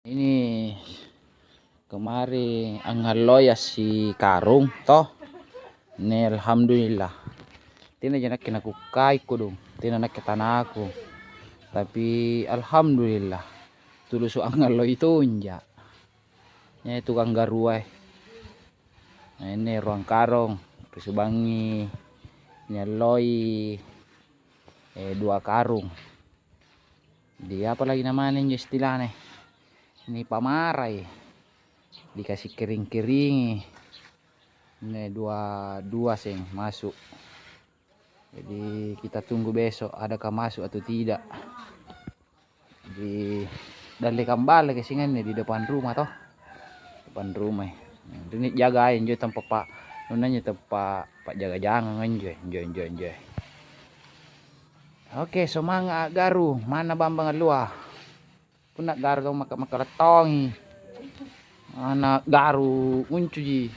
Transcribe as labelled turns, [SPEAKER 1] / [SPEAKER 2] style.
[SPEAKER 1] Ini kemarin ang haloya si karung toh. Ini alhamdulillah. Tina jana kinakukai ko dong. Tina nakitana aku. Tapi alhamdulillah. Tuluso ang haloy itu unja. Nya itu kang garuai. Nah ini ruang karong. Kesubangi. Nyaloi dua karung. Dia apa lagi namanya istilahnya? Ini pamarai. Dikasih kering-kering. Ini dua seng masuk. Jadi kita tunggu besok adakah masuk atau tidak. Di dan kembali ke sini di depan rumah toh. Depan rumah. Ini jagain juga tempat pak. Nunanya tempat pak jaga jangan enjoy. Oke, semangat garu. Mana bambang luah? Punak garu tong maka letong. Anak garu uncu ji.